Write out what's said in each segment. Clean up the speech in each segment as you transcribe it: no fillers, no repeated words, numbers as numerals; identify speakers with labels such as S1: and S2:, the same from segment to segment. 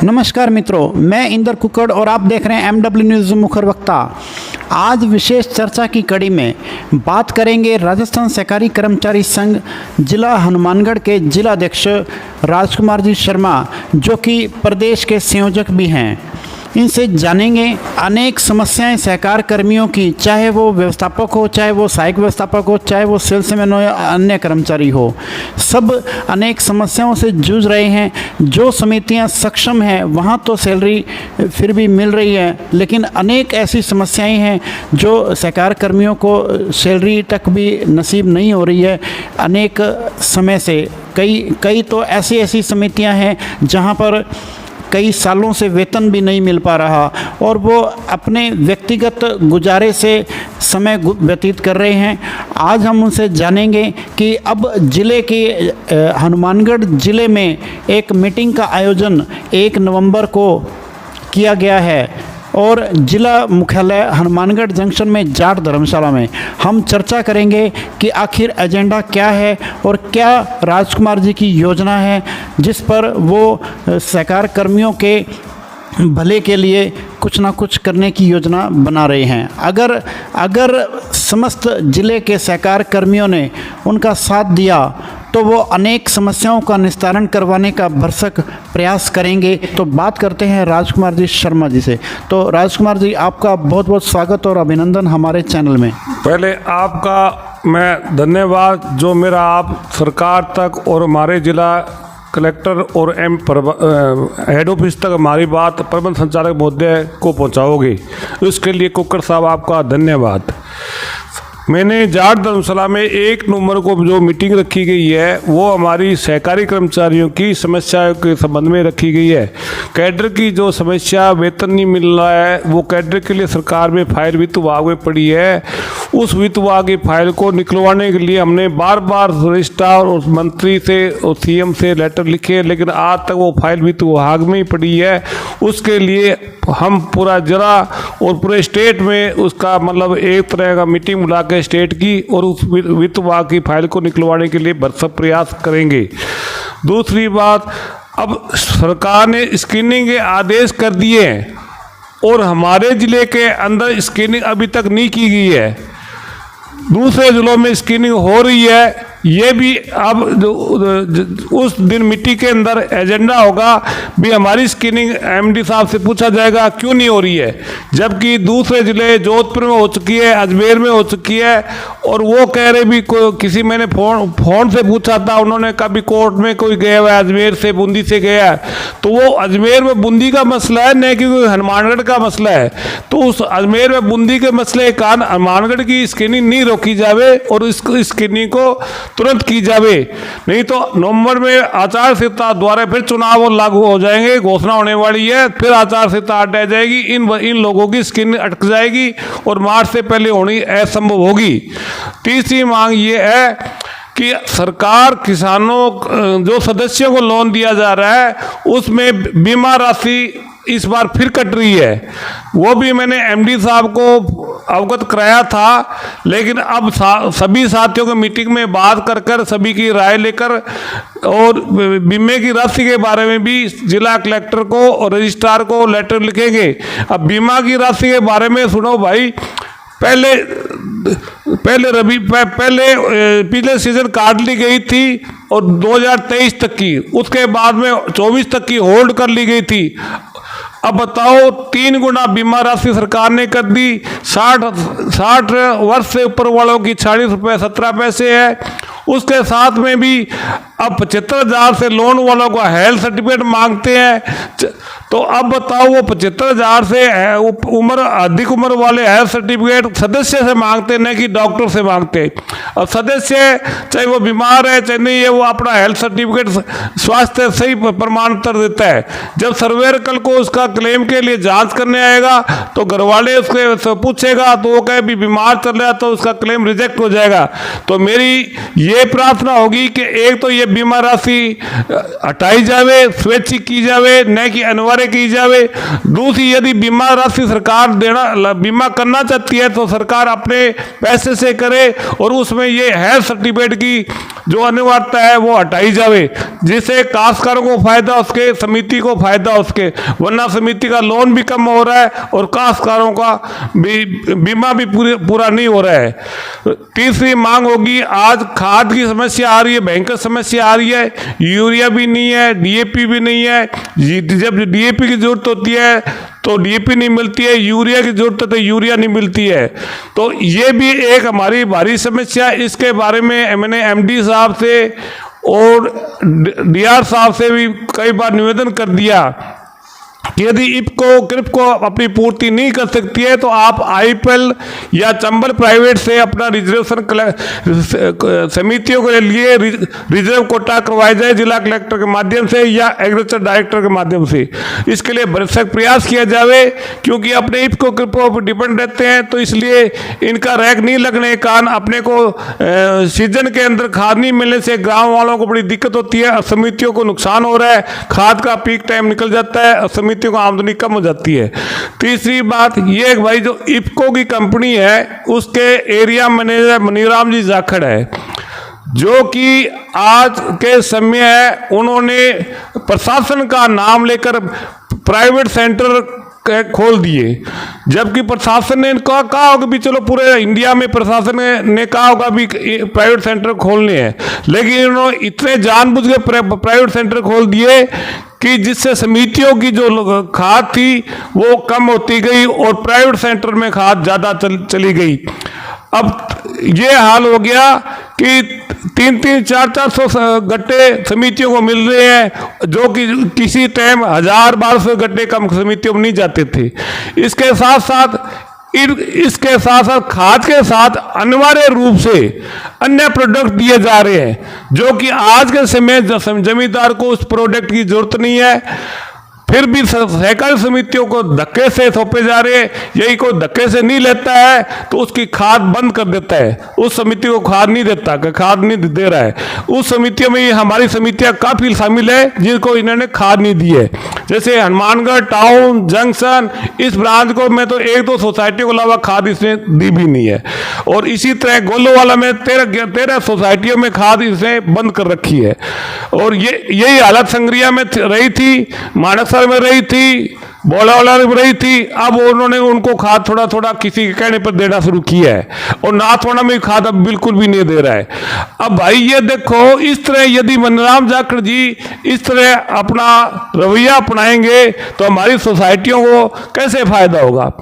S1: नमस्कार मित्रों, मैं इंदर कुकड़ और आप देख रहे हैं MW न्यूज़ मुखर वक्ता। आज विशेष चर्चा की कड़ी में बात करेंगे राजस्थान सहकारी कर्मचारी संघ जिला हनुमानगढ़ के जिलाध्यक्ष राजकुमार जी शर्मा, जो कि प्रदेश के संयोजक भी हैं। इनसे जानेंगे अनेक समस्याएं सहकार कर्मियों की, चाहे वो व्यवस्थापक हो, चाहे वो सहायक व्यवस्थापक हो, चाहे वो सेल्समैन हो या अन्य कर्मचारी हो, सब अनेक समस्याओं से जूझ रहे हैं। जो समितियां सक्षम हैं वहां तो सैलरी फिर भी मिल रही है, लेकिन अनेक ऐसी समस्याएं हैं जो सहकार कर्मियों को सैलरी तक भी नसीब नहीं हो रही है अनेक समय से। कई तो ऐसी समितियां हैं जहां पर कई सालों से वेतन भी नहीं मिल पा रहा और वो अपने व्यक्तिगत गुजारे से समय व्यतीत कर रहे हैं। आज हम उनसे जानेंगे कि अब जिले के हनुमानगढ़ जिले में एक मीटिंग का आयोजन 1 नवंबर को किया गया है और जिला मुख्यालय हनुमानगढ़ जंक्शन में जाट धर्मशाला में हम चर्चा करेंगे कि आखिर एजेंडा क्या है और क्या राजकुमार जी की योजना है जिस पर वो सहकार कर्मियों के भले के लिए कुछ ना कुछ करने की योजना बना रहे हैं। अगर समस्त जिले के सहकार कर्मियों ने उनका साथ दिया तो वो अनेक समस्याओं का निस्तारण करवाने का भरसक प्रयास करेंगे। तो बात करते हैं राजकुमार जी शर्मा जी से। तो राजकुमार जी, आपका बहुत बहुत स्वागत और अभिनंदन हमारे चैनल में।
S2: पहले आपका मैं धन्यवाद जो मेरा आप सरकार तक और हमारे जिला कलेक्टर और हेड ऑफिस तक हमारी बात प्रबंध संचालक महोदय को पहुंचाओगे, उसके लिए कुकर साहब आपका धन्यवाद। मैंने जाट धर्मशाला में 1 नवंबर को जो मीटिंग रखी गई है वो हमारी सहकारी कर्मचारियों की समस्याओं के संबंध में रखी गई है। कैडर की जो समस्या वेतन नहीं मिल रहा है, वो कैडर के लिए सरकार में फाइल वित्त विभाग में पड़ी है। उस वित्त विभाग की फाइल को निकलवाने के लिए हमने बार रजिस्ट्रार और मंत्री से और CM से लेटर लिखे, लेकिन आज तक वो फाइल वित्त विभाग में ही पड़ी है। उसके लिए हम पूरा जिला और पूरे स्टेट में उसका मतलब एक तरह का मीटिंग बुला के स्टेट की और उस वित्त विभाग की फाइल को निकलवाने के लिए भरसक प्रयास करेंगे। दूसरी बात, अब सरकार ने स्क्रीनिंग के आदेश कर दिए हैं और हमारे ज़िले के अंदर स्क्रीनिंग अभी तक नहीं की गई है। दूसरे ज़िलों में स्क्रीनिंग हो रही है। ये भी अब उस दिन मीटिंग के अंदर एजेंडा होगा भी हमारी स्क्रीनिंग MD साहब से पूछा जाएगा क्यों नहीं हो रही है, जबकि दूसरे ज़िले जोधपुर में हो चुकी है, अजमेर में हो चुकी है। और वो कह रहे भी किसी मैंने फ़ोन से पूछा था, उन्होंने कभी कोर्ट में कोई गया हुआ है अजमेर से बूंदी से गया है, तो वो अजमेर में बूंदी का मसला है, नहीं कि कोई हनुमानगढ़ का मसला है। तो उस अजमेर में बूंदी के मसले के कारण हनुमानगढ़ की स्क्रीनिंग नहीं रोकी जावे और इस स्क्रीनिंग को तुरंत की जावे, नहीं तो नवंबर में आचार संहिता द्वारा फिर चुनाव लागू हो जाएंगे, घोषणा होने वाली है, फिर आचार संहिता हट जाएगी, इन लोगों की स्क्रीनिंग अटक जाएगी और मार्च से पहले होनी असंभव होगी। तीसरी मांग ये है कि सरकार किसानों जो सदस्यों को लोन दिया जा रहा है उसमें बीमा राशि इस बार फिर कट रही है। वो भी मैंने MD साहब को अवगत कराया था, लेकिन अब सभी साथियों के मीटिंग में बात कर सभी की राय लेकर और बीमे की राशि के बारे में भी जिला कलेक्टर को और रजिस्ट्रार को लेटर लिखेंगे। अब बीमा की राशि के बारे में सुनो भाई, पहले पिछले सीजन काट ली गई थी और 2023 तक की, उसके बाद में 24 तक की होल्ड कर ली गई थी। अब बताओ 3 गुना बीमा राशि सरकार ने कर दी। 60 वर्ष से ऊपर वालों की 40 रुपये 17 पैसे है। उसके साथ में भी अब 75,000 से लोन वालों को हेल्थ सर्टिफिकेट मांगते हैं। तो अब बताओ वो 75,000 से अधिक उम्र वाले हेल्थ सर्टिफिकेट सदस्य से मांगते, नहीं कि डॉक्टर से मांगते। और सदस्य चाहे वो बीमार है चाहे नहीं है, वो अपना हेल्थ सर्टिफिकेट स्वास्थ्य सही प्रमाण पत्र देता है। जब सर्वेयर कल को उसका क्लेम के लिए जांच करने आएगा तो घर वाले उसके पूछेगा तो वो कहे भी बीमार चल रहा है तो उसका क्लेम रिजेक्ट हो जाएगा। तो मेरी ये प्रार्थना होगी कि एक तो ये बीमा राशि हटाई जावे, स्वैच्छिक की जावे, न कि अनिवार्य की जावे। दूसरी, यदि बीमा राशि सरकार बीमा करना चाहती है तो सरकार अपने पैसे से करे और उसमें ये हेल्थ सर्टिफिकेट की जो अनिवार्यता है वो हटाई जावे, जिससे काश्तकारों को फायदा उसके, समिति को फायदा उसके, वरना समिति का लोन भी कम हो रहा है और काश्तकारों का बीमा भी पूरा नहीं हो रहा है। तीसरी मांग होगी, आज खाद की समस्या आ रही है, भयंकर समस्या आ रही है, यूरिया भी नहीं है, डीएपी भी नहीं है। जब डीएपी की जरूरत होती है तो डीएपी नहीं मिलती है, यूरिया की जरूरत है तो यूरिया नहीं मिलती है। तो ये भी एक हमारी भारी समस्या। इसके बारे में मैंने एमडी साहब से और डीआर साहब से भी कई बार निवेदन कर दिया कि यदि क्रिप को अपनी पूर्ति नहीं कर सकती है तो आप आईपीएल या चंबल प्राइवेट से अपना रिजर्वेशन समितियों के लिए रिजर्व कोटा करवाया जाए, जिला कलेक्टर के माध्यम से या एग्रीकल्चर डायरेक्टर के माध्यम से। इसके लिए भरसक प्रयास किया जावे, क्योंकि अपने इफको क्रिप पर डिपेंड रहते हैं, तो इसलिए इनका रैक नहीं लगने के कारण अपने को सीजन के अंदर खाद नहीं मिलने से गाँव वालों को बड़ी दिक्कत होती है, समितियों को नुकसान हो रहा है, खाद का पीक टाइम निकल जाता है, समितियों को आमदनी कम हो जाती है। तीसरी बात ये है भाई, जो इफको की कंपनी है उसके एरिया मैनेजर मनीराम जी जाखड़ है, जो कि आज के समय है उन्होंने प्रशासन का नाम लेकर प्राइवेट सेंटर खोल दिए, जबकि प्रशासन ने इनको कहा होगा भी चलो पूरे इंडिया में प्रशासन ने कहा होगा भी प्राइवेट सेंटर खोलने हैं, लेकिन इन्होंने इतने जानबूझ के प्राइवेट सेंटर खोल दिए कि जिससे समितियों की जो खाद थी वो कम होती गई और प्राइवेट सेंटर में खाद ज़्यादा चली गई। अब ये हाल हो गया कि 300 400 गट्टे समितियों को मिल रहे हैं, जो कि किसी टाइम 1000-1200 गट्टे कम समितियों में नहीं जाते थे। इसके साथ साथ खाद के साथ अनिवार्य रूप से अन्य प्रोडक्ट दिए जा रहे हैं, जो कि आज के समय जमींदार को उस प्रोडक्ट की जरूरत नहीं है, फिर भी सहकारी समितियों को धक्के से सौंपे जा रहे हैं। यही कोई धक्के से नहीं लेता है तो उसकी खाद बंद कर देता है, उस समिति को खाद नहीं देता, खाद नहीं दे रहा है। उस समितियों में हमारी समितियां काफ़ी शामिल है जिनको इन्होंने खाद नहीं दी है, जैसे हनुमानगढ़ टाउन जंक्शन, इस ब्रांच को में तो 1-2 सोसाइटियों के अलावा खाद इसने दी भी नहीं है। और इसी तरह गोलोवाला में 13 सोसाइटियों में खाद इसने बंद कर रखी है। और यही हालत संग्रिया में रही थी, मानकसर में रही थी, बोलावाला में रही थी। अब उन्होंने उनको खाद थोड़ा थोड़ा किसी के कहने पर देना शुरू किया है, और नाथवाड़ा में खाद अब बिल्कुल भी नहीं दे रहा है। अब भाई ये देखो, इस तरह यदि मनीराम जाखड़ जी इस तरह अपना रवैया अपनाएंगे तो हमारी सोसाइटियों को कैसे फायदा होगा।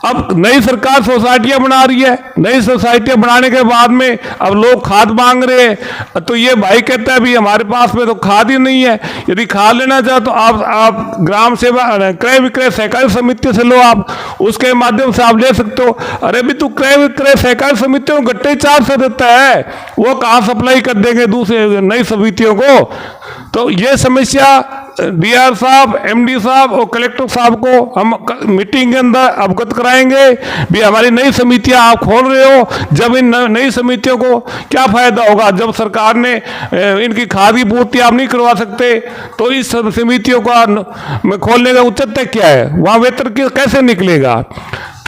S2: अब नई सरकार सोसाइटियां बना रही है, नई सोसाइटियां बनाने के बाद में अब लोग खाद मांग रहे हैं, तो ये भाई कहता है भी हमारे पास में तो खाद ही नहीं है। यदि खाद लेना चाहो तो आप ग्राम सेवा क्रय विक्रय सहकारी समिति से लो, आप उसके माध्यम से आप ले सकते हो। अरे भी तू क्रय विक्रय सहकारी समितियों को गट्टे 400 देता है, वो कहाँ सप्लाई कर देंगे दूसरे नई समितियों को। तो ये समस्या डीआर साहब, एमडी साहब और कलेक्टर साहब को हम मीटिंग के अंदर अवगत कराएंगे भी हमारी नई समितियां आप खोल रहे हो, जब इन नई समितियों को क्या फायदा होगा। जब सरकार ने इनकी खाद की पूर्ति आप नहीं करवा सकते तो इस समितियों का में खोलने का औचित्य क्या है, वहाँ वेतन कैसे निकलेगा।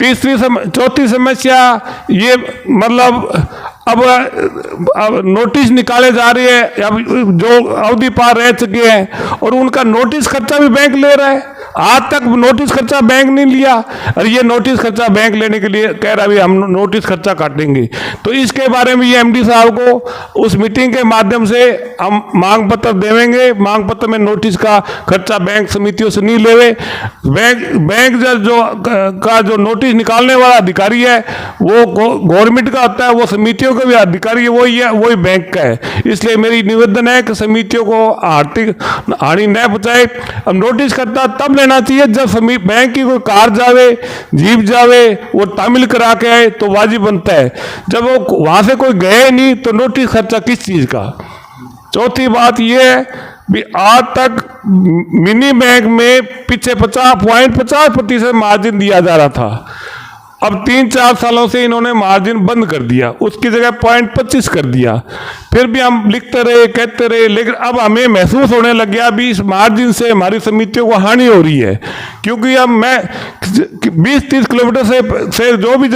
S2: चौथी समस्या ये मतलब अब नोटिस निकाले जा रहे हैं, अब जो अवधि पार रह चुके हैं और उनका नोटिस खर्चा भी बैंक ले रहा है। आज तक नोटिस खर्चा बैंक नहीं लिया, और ये नोटिस खर्चा बैंक लेने के लिए कह रहा है हम नोटिस खर्चा काटेंगे। तो इसके बारे में ये एमडी साहब को उस मीटिंग के माध्यम से हम मांग पत्र देवेंगे। मांग पत्र में नोटिस का खर्चा बैंक समितियों से नहीं लेवे। बैंक जो नोटिस निकालने वाला अधिकारी है वो गवर्नमेंट का होता है, वो समितियों का भी अधिकारी वही बैंक का है। इसलिए मेरी निवेदन है कि समितियों को आर्थिक हानि न पहुंचाए। अब नोटिस खर्चा तब लेना चाहिए जब बैंक की कोई कार जावे, जीप जावे, वो तामील करा के आए तो वाजिब बनता है। जब वो वहां से कोई गए नहीं तो नोटिस खर्चा किस चीज का। चौथी बात यह है भी आज तक मिनी बैंक में पीछे 50% मार्जिन दिया जा रहा था। अब 3-4 सालों से इन्होंने मार्जिन बंद कर दिया, उसकी जगह 0.25 कर दिया। फिर भी हम लिखते रहे, कहते रहे, लेकिन अब हमें महसूस होने लग गया अभी इस मार्जिन से हमारी समितियों को हानि हो रही है, क्योंकि अब मैं 20-30 किलोमीटर से जो भी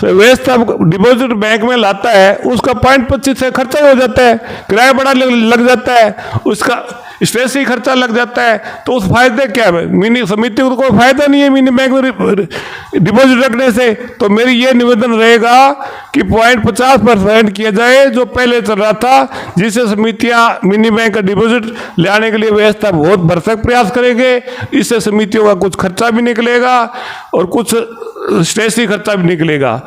S2: वेस्ट डिपॉजिट बैंक में लाता है उसका 0.25 से खर्चा हो जाता है, किराया बड़ा लग जाता है, उसका स्टेशनरी खर्चा लग जाता है। तो उस फायदे क्या है, मिनी समिति को कोई फायदा नहीं है मिनी बैंक में डिपॉजिट रखने से। तो मेरी ये निवेदन रहेगा कि 0.50% किया जाए जो पहले चल रहा था, जिससे समितियां मिनी बैंक का डिपॉजिट लाने के लिए व्यवस्था बहुत भरसक प्रयास करेंगे। इससे समितियों का कुछ खर्चा भी निकलेगा और कुछ स्टेशनरी खर्चा भी निकलेगा।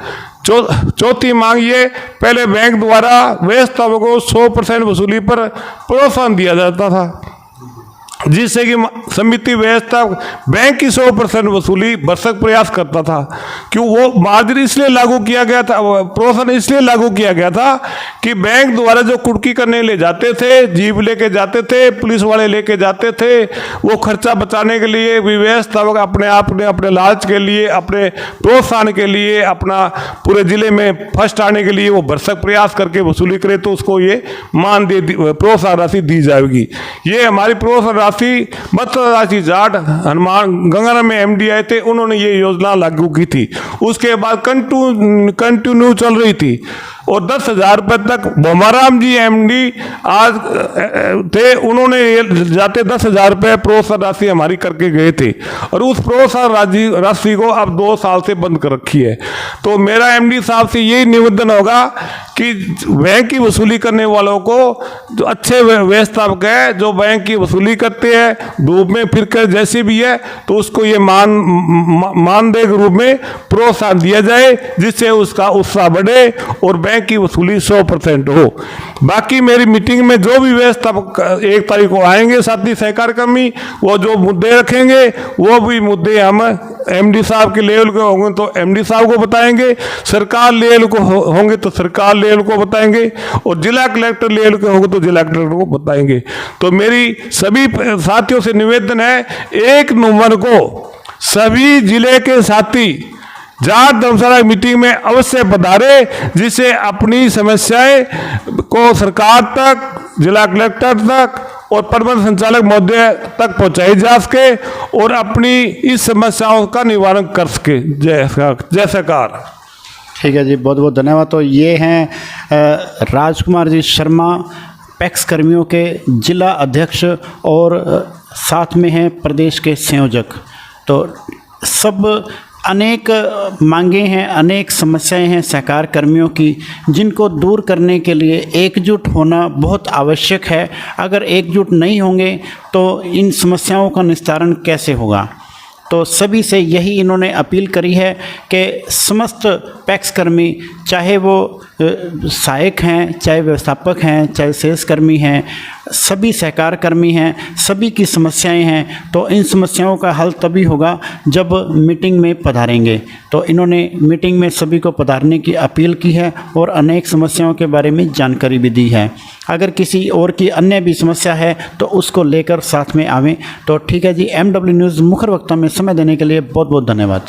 S2: चौथी मांग ये, पहले बैंक द्वारा व्यवस्थापकों को 100% वसूली पर प्रोत्साहन दिया जाता था, जिससे कि समिति व्यवस्था बैंक की 100% वसूली भरसक प्रयास करता था। क्यों वो मार्जिन इसलिए लागू किया गया था, प्रोत्साहन इसलिए लागू किया गया था कि बैंक द्वारा जो कुर्की करने ले जाते थे, जीप लेके जाते थे, पुलिस वाले लेके जाते थे, वो खर्चा बचाने के लिए व्यवस्थापक अपने आप ने अपने लालच के लिए, अपने प्रोत्साहन के लिए, अपना पूरे जिले में फर्स्ट आने के लिए वो भरसक प्रयास करके वसूली करे तो उसको ये प्रोत्साहन राशि दी जाएगी। ये हमारी प्रोत्साहन मत्स्य राशि जाट हनुमान गंगाराम में एमडी आए थे, उन्होंने ये योजना लागू की थी। उसके बाद कंटिन्यू चल रही थी और 10,000 रुपये तक भोमाराम जी एमडी आज थे, उन्होंने जाते 10,000 रुपये प्रोत्साहन राशि हमारी करके गए थे और उस प्रोत्साहन राशि को अब 2 साल से बंद कर रखी है। तो मेरा एमडी साहब से यही निवेदन होगा कि बैंक की वसूली करने वालों को जो अच्छे व्यवस्थापक है, जो बैंक की वसूली करते हैं धूप में फिर कर जैसे भी है, तो उसको ये मानदेय के रूप में प्रोत्साहन दिया जाए, जिससे उसका उत्साह बढ़े और बैंक की वसूली 100% हो। बाकी मेरी मीटिंग में जो भी व्यवस्थापक 1 तारीख को आएंगे साथी सहकार कर्मी, वो जो मुद्दे रखेंगे वो भी मुद्दे हम एमडी साहब के लेवल के होंगे तो एमडी साहब को बताएंगे, सरकार लेवल को होंगे तो सरकार लेवल को बताएंगे और जिला कलेक्टर लेवल के होंगे तो जिला कलेक्टर को बताएंगे। तो मेरी सभी साथियों से निवेदन है, 1 नवंबर को सभी जिले के साथी जाट धर्मशाला मीटिंग में अवश्य पधारे, जिससे अपनी समस्याएं को सरकार तक, जिला कलेक्टर तक और प्रबंध संचालक महोदय तक पहुंचाई जा सके और अपनी इस समस्याओं का निवारण कर सके। जय सरकार।
S1: ठीक है जी, बहुत बहुत धन्यवाद। तो ये हैं राजकुमार जी शर्मा, पैक्स कर्मियों के जिला अध्यक्ष और साथ में हैं प्रदेश के संयोजक। तो सब अनेक मांगे हैं, अनेक समस्याएं हैं सहकार कर्मियों की, जिनको दूर करने के लिए एकजुट होना बहुत आवश्यक है। अगर एकजुट नहीं होंगे तो इन समस्याओं का निस्तारण कैसे होगा। तो सभी से यही इन्होंने अपील करी है कि समस्त पैक्स कर्मी, चाहे वो सहायक हैं, चाहे व्यवस्थापक हैं, चाहे सेल्स कर्मी हैं, सभी सहकार कर्मी हैं, सभी की समस्याएं हैं। तो इन समस्याओं का हल तभी होगा जब मीटिंग में पधारेंगे। तो इन्होंने मीटिंग में सभी को पधारने की अपील की है और अनेक समस्याओं के बारे में जानकारी भी दी है। अगर किसी और की अन्य भी समस्या है तो उसको लेकर साथ में आवें। तो ठीक है जी, MW न्यूज़ मुखर वक्ता में समय देने के लिए बहुत बहुत धन्यवाद।